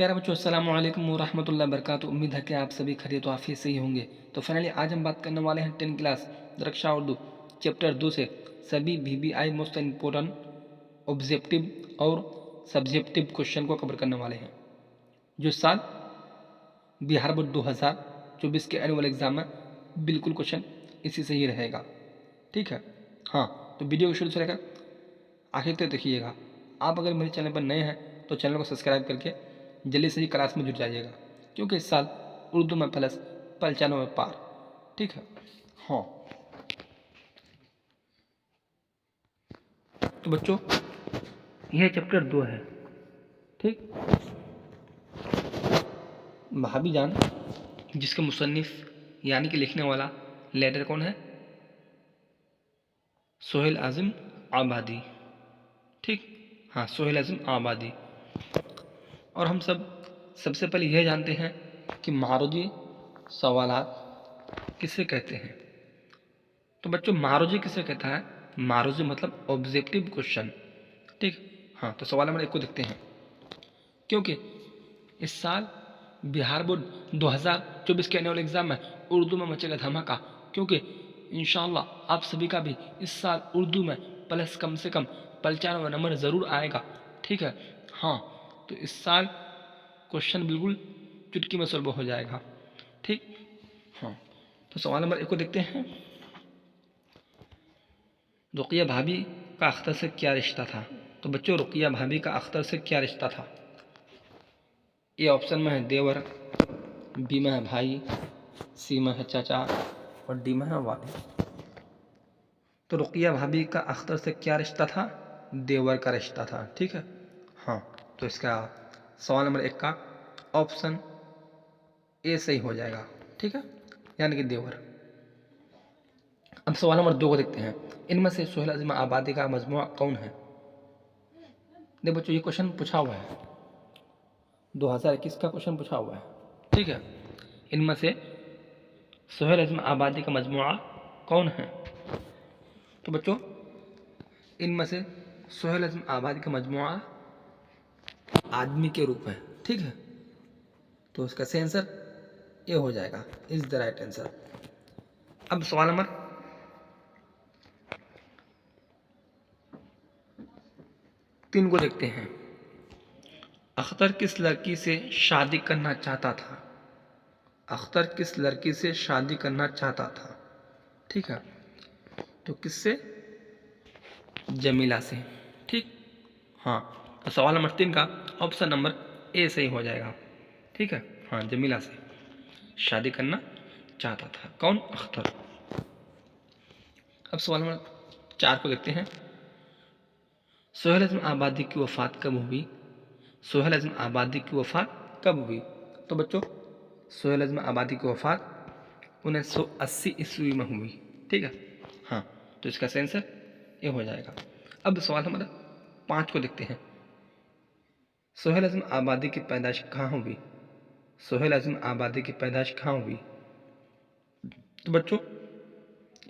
प्यारे बच्चों, अस्सलाम वालेकुम वरहमतुल्लाहि वबरकातुहू। उम्मीद है कि आप सभी खैरियत और आफियत से ही होंगे। तो फाइनली आज हम बात करने वाले हैं 10 क्लास दरक्षा उर्दू चैप्टर 2 से सभी VBI मोस्ट इम्पोर्टेंट ऑब्जेक्टिव और सब्जेक्टिव क्वेश्चन को कवर करने वाले हैं, जो इस साल बिहार बोर्ड 2024 के एनुअल एग्जाम में बिल्कुल क्वेश्चन इसी से ही रहेगा। ठीक है, हाँ, तो वीडियो को शुरू से लेकर आखिर तक देखिएगा। आप अगर मेरे चैनल पर नए हैं तो चैनल को सब्सक्राइब करके जल्दी से ही क्लास में जुट जाइएगा, क्योंकि इस साल उर्दू में प्लस 95 पार। ठीक है, हाँ, तो बच्चों यह चैप्टर 2 है। ठीक, भाभी जान जिसके मुसन्निफ यानी कि लिखने वाला लेटर कौन है? सोहेल आज़म आबादी। ठीक, हाँ, सोहेल आज़म आबादी। और हम सबसे पहले यह जानते हैं कि मारूजी सवालात किसे कहते हैं। तो बच्चों मारूजी किसे कहता है? मारूजी मतलब ऑब्जेक्टिव क्वेश्चन। ठीक, हाँ, तो सवाल नंबर 1 को देखते हैं। क्योंकि इस साल बिहार बोर्ड 2024 के एनुअल एग्जाम में उर्दू में मचेगा धमाका, क्योंकि इंशाअल्लाह आप सभी का भी इस साल उर्दू में प्लस कम से कम 95 नंबर ज़रूर आएगा। ठीक है, हाँ, तो इस साल क्वेश्चन बिल्कुल चुटकी में सॉल्व हो जाएगा। ठीक, हाँ, तो सवाल नंबर 1 को देखते हैं। रुक़िया भाभी का अख्तर से क्या रिश्ता था? तो बच्चों रुक़िया भाभी का अख्तर से क्या रिश्ता था? ए ऑप्शन में है देवर, बी में है भाई, सी में है चाचा और डी में है वालिद। तो रुक़िया भाभी का अख्तर से क्या रिश्ता था? देवर का रिश्ता था। ठीक है, हाँ, तो इसका सवाल नंबर 1 का ऑप्शन ए सही हो जाएगा। ठीक है, यानी कि देवर। अब सवाल नंबर 2 को देखते हैं। इनमें से सोहेल आज़म आबादी का मजमुआ कौन है? देखो बच्चों, ये क्वेश्चन पूछा हुआ है, 2021 का क्वेश्चन पूछा हुआ है। ठीक है, इनमें से सोहेल आज़म आबादी का मजमुआ कौन है? तो बच्चों इनमें से सोहेल आज़म आबादी का मजमुआ आदमी के रूप है। ठीक है, तो इसका सही आंसर ये हो जाएगा, इज द राइट आंसर। अब सवाल नंबर 3 को देखते हैं। अख्तर किस लड़की से शादी करना चाहता था? अख्तर किस लड़की से शादी करना चाहता था? ठीक है, तो किससे? जमीला से। ठीक, हाँ, तो सवाल नंबर 3 का ऑप्शन नंबर ए सही हो जाएगा। ठीक है, हाँ, जमीला से शादी करना चाहता था कौन? अख्तर। अब सवाल नंबर 4 को देखते हैं। सोहेल आज़म आबादी की वफ़ात कब हुई? सोहेल आज़म आबादी की वफ़ात कब हुई? तो बच्चों सोहेल आज़म आबादी की वफ़ात 1980 ईस्वी में हुई। ठीक है, हाँ, तो इसका सही आंसर ये हो जाएगा। अब सवाल नंबर 5 को देखते हैं। सोहेल आज़म आबादी की पैदाइश कहाँ हुई? सोहेल आज़म आबादी की पैदाइश कहाँ हुई? तो बच्चों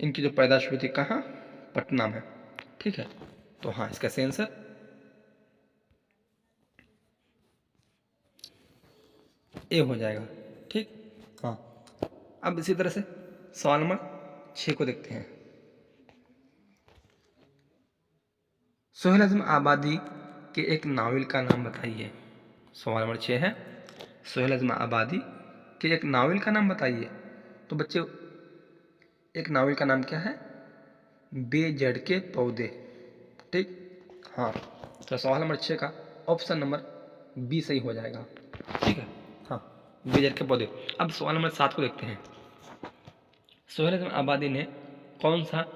इनकी जो पैदाइश हुई थी कहाँ? पटना में। ठीक है, तो हाँ, इसका सही आंसर ए हो जाएगा। ठीक, हाँ, अब इसी तरह से सवाल नंबर 6 को देखते हैं। सोहेल आज़म आबादी के एक नावल का नाम बताइए। सवाल नंबर 6 है, सोहेल आज़म आबादी के एक नावल का नाम बताइए। तो बच्चे एक नावल का नाम क्या है? बेजड़ के पौधे। ठीक, हाँ, तो सवाल नंबर 6 का ऑप्शन नंबर बी सही हो जाएगा। ठीक है, हाँ, बेजड़ के पौधे। अब सवाल नंबर 7 को देखते हैं। सोहेल आज़म आबादी ने कौन सा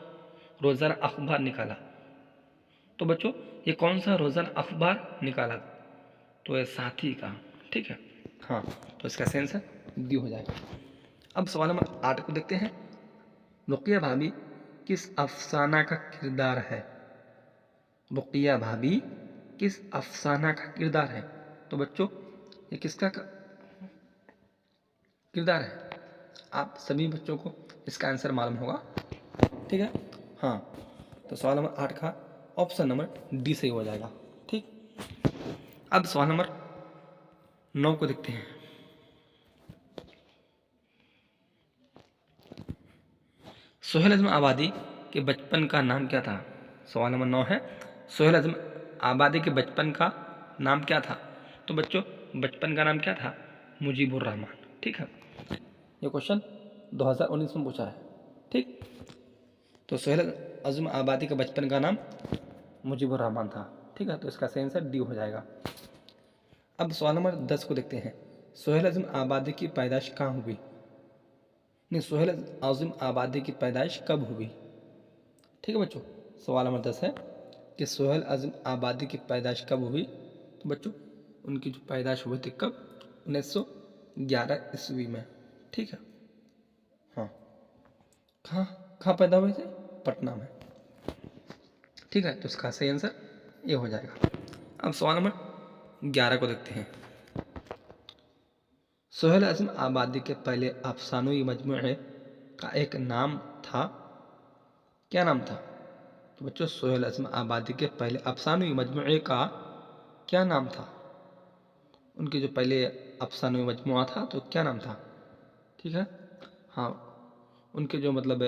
रोज़ाना अखबार निकाला? तो बच्चों ये कौन सा रोज़ाना अखबार निकाला? तो ये साथी का। ठीक है, हाँ, तो इसका सही आंसर डी हो जाएगा। अब सवाल नंबर 8 को देखते हैं। रुक़िया भाभी किस अफसाना का किरदार है? रुक़िया भाभी किस अफसाना का किरदार है? तो बच्चों ये किसका किरदार है? आप सभी बच्चों को इसका आंसर मालूम होगा। ठीक है, हाँ, तो सवाल नंबर 8 का ऑप्शन नंबर डी सही हो जाएगा। ठीक, अब सवाल नंबर 9 को देखते हैं। सोहेल आजम आबादी के बचपन का नाम क्या था? सवाल नंबर 9 है, सोहेल आजम आबादी के बचपन का नाम क्या था? तो बच्चों बचपन का नाम क्या था? मुजीबुर रहमान। ठीक है, ये क्वेश्चन 2019 में पूछा है। ठीक, तो सोहेल आजम आबादी के बचपन का नाम मुजीबुर रहमान था। ठीक है, तो इसका सही आंसर डी हो जाएगा। अब सवाल नंबर 10 को देखते हैं। सोहेल आजम आबादी की पैदाइश कहाँ हुई? नहीं, सोहेल आजम आबादी की पैदाइश कब हुई? ठीक है बच्चों, सवाल नंबर 10 है कि सोहेल आजम आबादी की पैदाइश कब हुई? तो बच्चों उनकी जो पैदाइश हुई थी कब? 1911 ईस्वी में। ठीक है, हाँ, कहाँ कहाँ पैदा हुए थे? पटना में। ठीक है, तो इसका सही आंसर ये हो जाएगा। अब सवाल नंबर 11 को देखते हैं। सोहेल आजम आबादी के पहले अफसानवी मजमूए का एक नाम था, क्या नाम था? तो बच्चों सोहेल आजम आबादी के पहले अफसानवी मजमूए का क्या नाम था? उनके जो पहले अफसानवी मजमुआ था तो क्या नाम था? ठीक है, हाँ, उनके जो मतलब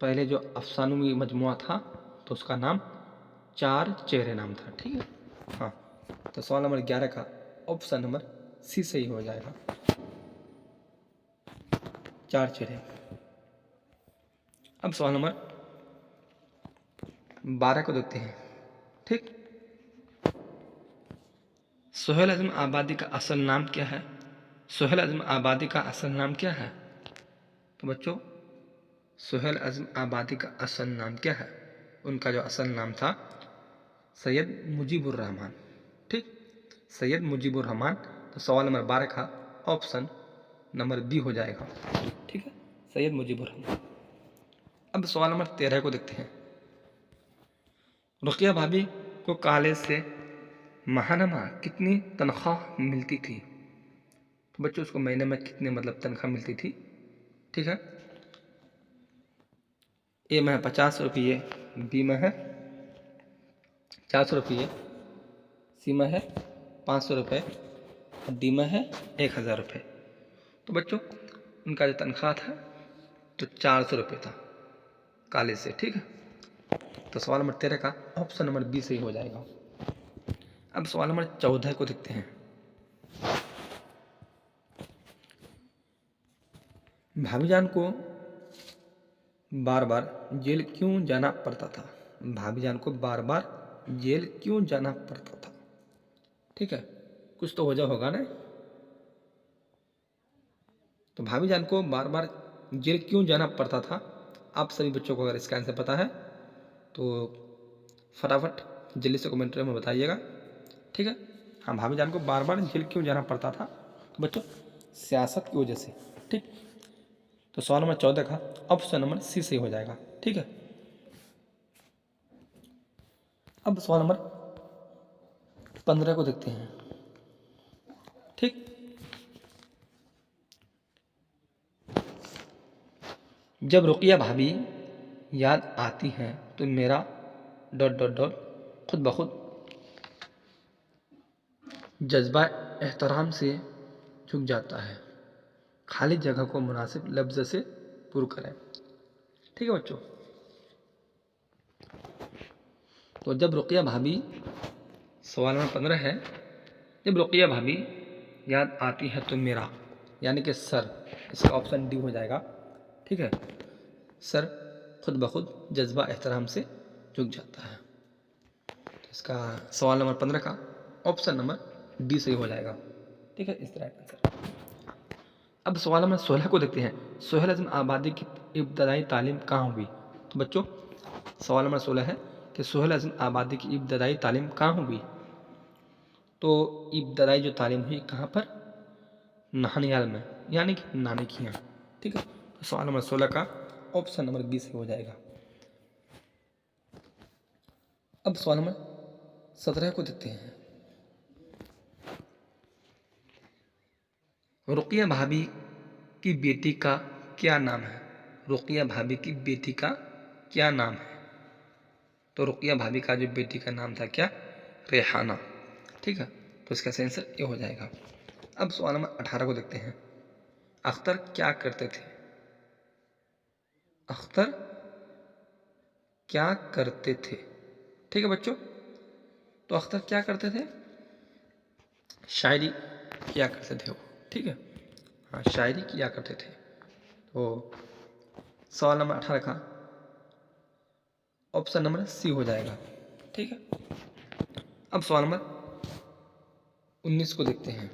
पहले जो अफसानवी मजमुआ था तो उसका नाम चार चेहरे नाम था। ठीक है, हाँ, तो सवाल नंबर 11 का ऑप्शन नंबर सी सही हो जाएगा, चार चेहरे। अब सवाल नंबर 12 को देखते हैं। ठीक, सोहेल आजम आबादी का असल नाम क्या है? सोहेल आजम आबादी का असल नाम क्या है? तो बच्चों सोहेल आजम आबादी का असल नाम क्या है? उनका जो असल नाम था सैयद मुजीबुर रहमान। ठीक, सैयद मुजीबुर रहमान। तो सवाल नंबर 12 का ऑप्शन नंबर बी हो जाएगा। ठीक है, सैयद मुजीबुर रहमान। अब सवाल नंबर 13 को देखते हैं। रुकिया भाभी को कॉलेज से माहाना कितनी तनख्वाह मिलती थी? तो बच्चों उसको महीने में कितने मतलब तनख्वाह मिलती थी? ठीक है, ए में है 50 रुपये, बी में है 400 रुपये, सी में है 500 रुपये और डी में है 1000 रुपये। तो बच्चों उनका जो तनख्वाह था तो 400 रुपये था कॉलेज से। ठीक है, तो सवाल नंबर 13 का ऑप्शन नंबर बी सही हो जाएगा। अब सवाल नंबर 14 को देखते हैं। भाभीजान को बार बार जेल क्यों जाना पड़ता था? भाभीजान को बार बार जेल क्यों जाना पड़ता था? ठीक है, कुछ तो वजह होगा ना। तो भाभीजान को बार बार जेल क्यों जाना पड़ता था? आप सभी बच्चों को अगर इसका आंसर पता है तो फटाफट जल्दी से कमेंट में बताइएगा। ठीक है, हाँ, भाभीजान को बार बार जेल क्यों जाना पड़ता था? तो बच्चों सियासत की वजह से। ठीक, तो सवाल नंबर 14 का ऑप्शन नंबर सी सही हो जाएगा। ठीक है, अब सवाल नंबर 15 को देखते हैं। ठीक, जब रुकिया भाभी याद आती हैं तो मेरा डॉट डॉट डॉट खुद ब खुद जज्बा एहतराम से झुक जाता है, खाली जगह को मुनासिब लफ्ज़ से पुर करें। ठीक है बच्चों, तो जब रुकिया भाभी, सवाल नंबर 15 है, जब रुकिया भाभी याद आती है तो मेरा, यानी कि सर, इसका ऑप्शन डी हो जाएगा। ठीक है, सर खुद ब खुद जज्बा एहतराम से झुक जाता है। तो इसका सवाल नंबर 15 का ऑप्शन नंबर डी सही हो जाएगा। ठीक है, इस तरह का आंसर। अब सवाल नंबर 16 को देखते हैं। सोहेल आजम आबादी की इब्तदाई तालीम कहाँ हुई? तो बच्चों सवाल नंबर 16 है कि सोहेल आजम आबादी की इब्तदाई तालीम कहाँ हुई? तो इब्तदाई जो तालीम हुई कहाँ पर? नानियाल में, यानी कि नानी के यहाँ। ठीक है, तो सवाल नंबर 16 का ऑप्शन नंबर बी सही हो जाएगा। अब सवाल नंबर 17 को देखते हैं। रुकिया भाभी की बेटी का क्या नाम है? रुकिया भाभी की बेटी का क्या नाम है? तो रुकिया भाभी का जो बेटी का नाम था क्या? रेहाना। ठीक है, तो इसका सही आंसर ये हो जाएगा। अब सवाल नंबर 18 को देखते हैं। अख्तर क्या करते थे? अख्तर क्या करते थे? ठीक है बच्चों, तो अख्तर क्या करते थे? शायरी किया करते थे वो। ठीक है, हाँ शायरी किया करते थे। तो सवाल नंबर 18 का ऑप्शन नंबर सी हो जाएगा। ठीक है, अब सवाल नंबर 19 को देखते हैं।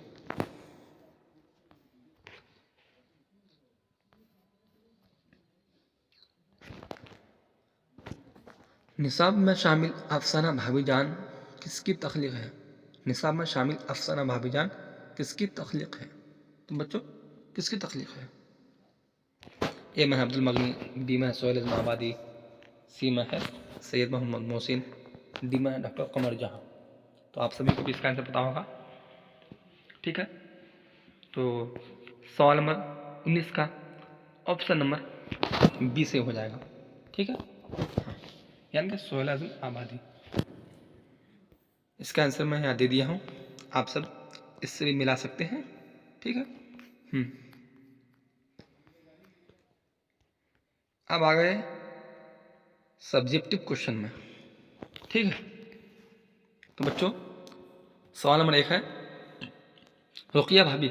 निसाब में शामिल अफसाना भाभीजान किसकी तख्लीक है? निसाब में शामिल अफसाना भाभीजान किसकी तख्लीक है? तो बच्चों किसकी तख्लीक है? ए में अब्दुल मगनी, बी में सोहेल आबादी, सी में है सैयद मोहम्मद मोहसिन, डी में डॉक्टर कमर जहां। तो आप सभी को भी इसका आंसर पता होगा। ठीक है, तो सवाल नंबर 19 का ऑप्शन नंबर बी से हो जाएगा। ठीक है, हाँ, यानी कि सोहेल आजम आबादी। इसका आंसर मैं यहाँ दे दिया हूँ, आप सब इससे भी मिला सकते हैं। ठीक है, अब आ गए सब्जेक्टिव क्वेश्चन में। ठीक है, तो बच्चों सवाल नंबर 1 है, रुकिया भाभी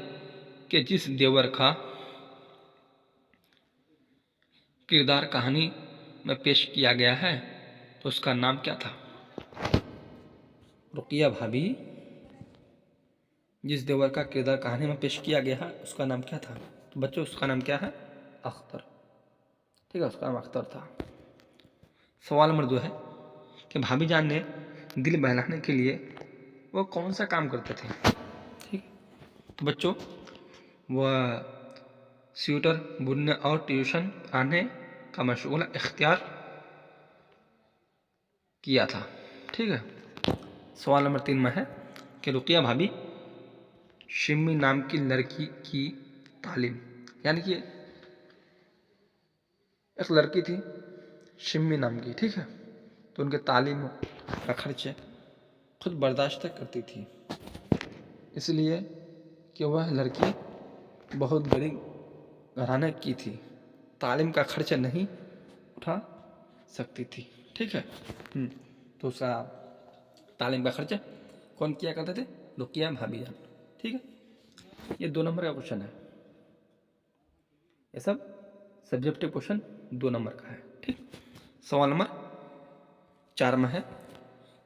के जिस देवर का किरदार कहानी में पेश किया गया है तो उसका नाम क्या था? रुकिया भाभी जिस देवर का किरदार कहानी में पेश किया गया है उसका नाम क्या था? तो बच्चों उसका नाम क्या है? अख्तर। ठीक है, उसका नाम अख्तर था। सवाल नंबर 2 है कि भाभी जान ने दिल बहलाने के लिए वो कौन सा काम करते थे? ठीक, तो बच्चों वह स्वेटर बुनने और ट्यूशन आने का मशगूला इख्तियार किया था। ठीक है, सवाल नंबर 3 में है कि रुकिया भाभी शिम्मी नाम की लड़की की तालीम, यानी कि एक लड़की थी शिम्मी नाम की। ठीक है, तो उनके तालीम का खर्च खुद बर्दाश्त करती थी, इसलिए कि वह लड़की बहुत गरीब घराने की थी, तालीम का खर्च नहीं उठा सकती थी। ठीक है, तो उसका तालीम का खर्च कौन किया करते थे? रुकिया भाभी जान। ठीक है, ये 2 नंबर का क्वेश्चन है, ये सब सब्जेक्टिव क्वेश्चन 2 नंबर का है। ठीक, सवाल नंबर 4 में है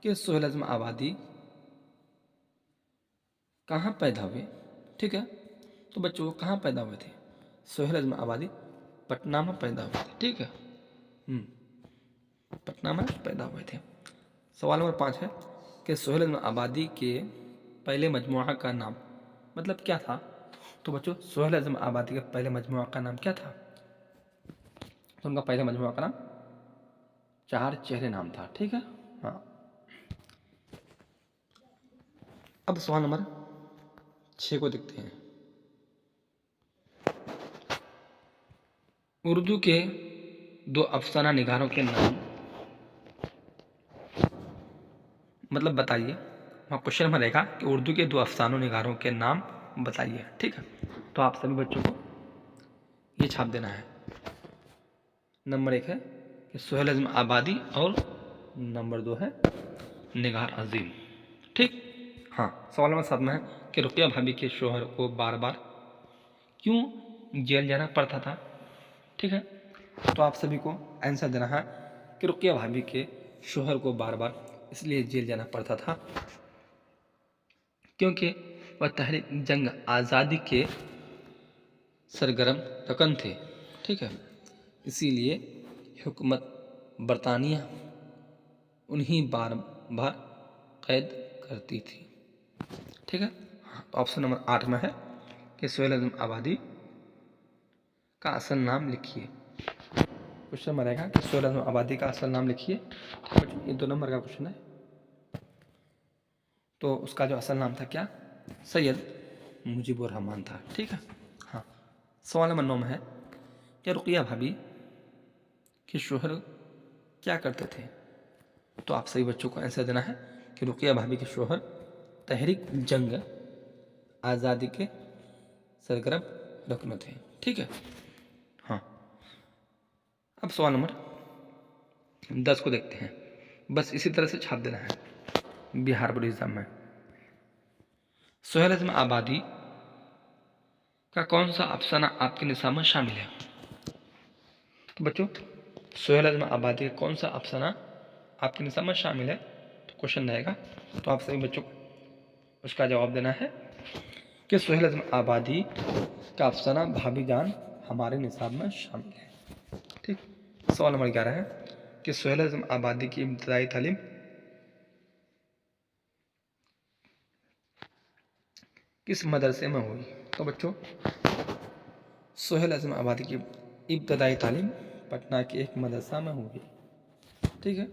कि सोहेल आजम आबादी कहाँ पैदा हुए? ठीक है, तो बच्चों वो कहाँ पैदा हुए थे? सोहेल आजम आबादी पटना में पैदा हुए थे। ठीक है, पटना में पैदा हुए थे। सवाल नंबर 5 है कि सोहेल आजम आबादी के पहले मजमुआ का नाम मतलब क्या था? तो बच्चों सोहेल आजम आबादी के पहले मजमुआ का नाम क्या था? तो उनका पहले मजमुआ का नाम चार चेहरे नाम था। ठीक है, हाँ। अब सवाल नंबर 6 को देखते हैं। उर्दू के 2 अफसाना निगारों के नाम मतलब बताइए। वहाँ क्वेश्चन में रहेगा कि उर्दू के 2 अफसानों निगारों के नाम बताइए। ठीक है, तो आप सभी बच्चों को ये छाप देना है। नंबर 1 है कि सोहेल आजम आबादी और नंबर 2 है निगार अजीम। ठीक, हाँ। सवाल नंबर 7 में है कि रुकिया भाभी के शोहर को बार बार क्यों जेल जाना पड़ता था? ठीक है, तो आप सभी को आंसर देना है कि रुकिया भाभी के शोहर को बार बार इसलिए जेल जाना पड़ता था क्योंकि वह तहरीक जंग आज़ादी के सरगर्म रकन थे। ठीक है, इसीलिए हुकूमत बरतानिया उन्हीं बार बार कैद करती थी। ठीक है, तो ऑप्शन नंबर 8 में है कि सोहेल आजम आबादी का असल नाम लिखिए। क्वेश्चन में रहेगा कि सोहेल आजम आबादी का असल नाम लिखिए। ये 2 नंबर का क्वेश्चन है, तो उसका जो असल नाम था क्या? सैयद मुजीबुर रहमान था। ठीक है, हाँ। सवाल नंबर 9 में है कि रुकिया भाभी के शोहर क्या करते थे? तो आप सभी बच्चों को आंसर देना है कि रुकिया भाभी के शोहर तहरीक जंग आज़ादी के सरगर्म रुकन थे। ठीक है। हाँ, अब सवाल नंबर 10 को देखते हैं। बस इसी तरह से छाप देना है बिहार बोर्ड एग्जाम में। सोहेल आज़म आबादी का कौन सा अफसाना आपके निसाब में शामिल है? तो बच्चों, सोहेल आज़म आबादी का कौन सा अफसाना आपके निसाब में शामिल है? तो क्वेश्चन रहेगा, तो आप सभी बच्चों को उसका जवाब देना है कि सोहेल आज़म आबादी का अफसाना भाभी जान हमारे निसाब में शामिल है। ठीक। सवाल नंबर 11 है कि सोहेल आज़म आबादी की इब्तदाई तालीम किस मदरसे में हुई? तो बच्चों, सोहेल आज़म आबादी की इब्तदाई तालीम पटना के एक मदरसा में हुई। ठीक है।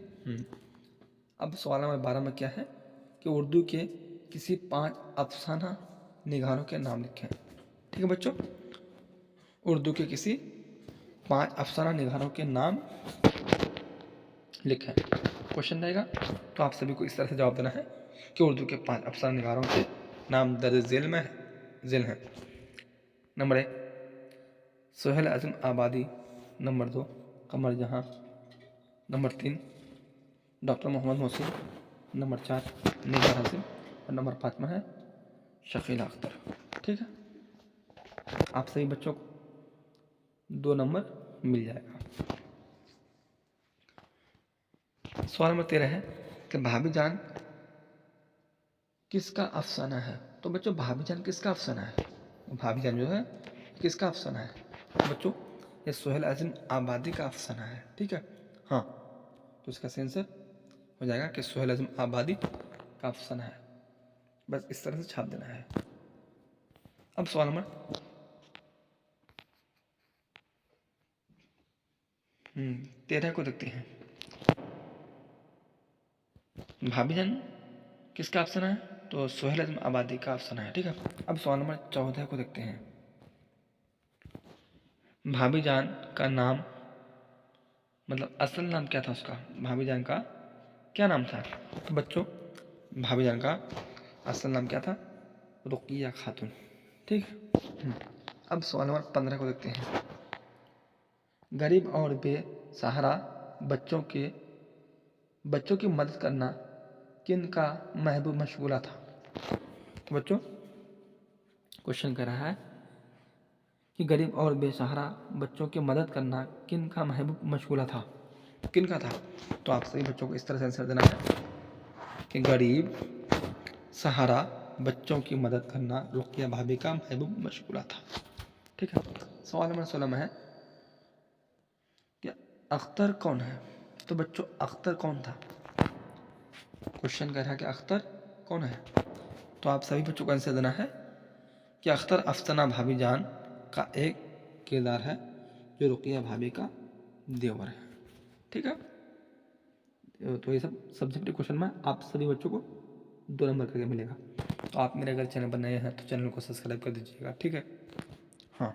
अब सवाल नंबर 12 में क्या है कि उर्दू के किसी 5 अफसाना निगारों के नाम लिखें। ठीक है बच्चों, उर्दू के किसी 5 अफसाना निगारों के नाम लिखें। क्वेश्चन रहेगा, तो आप सभी को इस तरह से जवाब देना है कि उर्दू के 5 अफसाना निगारों के नाम दर्ज झेल हैं। नंबर 1 सोहेल आज़म आबादी, number 2 Qamar Jahan, number 3 doctor Mohammad Mohsin, number 4 Nigar Hashim और नंबर 5 में है शकीला अख्तर। ठीक है। आप सभी बच्चों को 2 नंबर मिल जाएगा। सवाल नंबर 13 है कि भाभी जान किसका अफसाना है? तो बच्चों, भाभी जान किसका अफसाना है? भाभी जान जो है किसका अफसाना है? तो बच्चों, ये सोहेल आज़म आबादी का अफसाना है। ठीक है। हाँ, तो इसका आंसर हो जाएगा कि सोहेल आज़म आबादी का अफसाना है। बस इस तरह से छाप देना है। अब सवाल नंबर 13 को देखते हैं। भाभी जान किसका अफसाना है? तो सोहेल आज़म आबादी का अफसाना है। ठीक है। अब सवाल नंबर 14 को देखते हैं। भाभी जान का नाम, मतलब असल नाम क्या था उसका? भाभी जान का क्या नाम था? तो बच्चों, भाभी जान का असल नाम क्या था? रुकिया खातून। ठीक है। अब सवाल नंबर 15 को देखते हैं। गरीब और बेसहारा बच्चों की मदद करना किन का महबूब मशगूला था? तो बच्चों, क्वेश्चन कह रहा है कि गरीब और बेसहारा बच्चों की मदद करना किन का महबूब मशगूला था? किन का था? तो आप सभी बच्चों को इस तरह से आंसर देना है कि गरीब सहारा बच्चों की मदद करना रुकिया भाभी का महबूब मशगूला था। ठीक है। सवाल नंबर 16 में है कि अख्तर कौन है? तो बच्चों, अख्तर कौन था? क्वेश्चन कह रहा है कि अख्तर कौन है? तो आप सभी बच्चों को आंसर देना है कि अख्तर अफसाना भाभी जान का एक किरदार है जो रुकिया भाभी का देवर है। ठीक है। तो ये सब सब्जेक्टिव क्वेश्चन में आप सभी बच्चों को 2 नंबर करके मिलेगा। तो आप मेरे अगर चैनल पर नए हैं तो चैनल को सब्सक्राइब कर दीजिएगा। ठीक है। हाँ।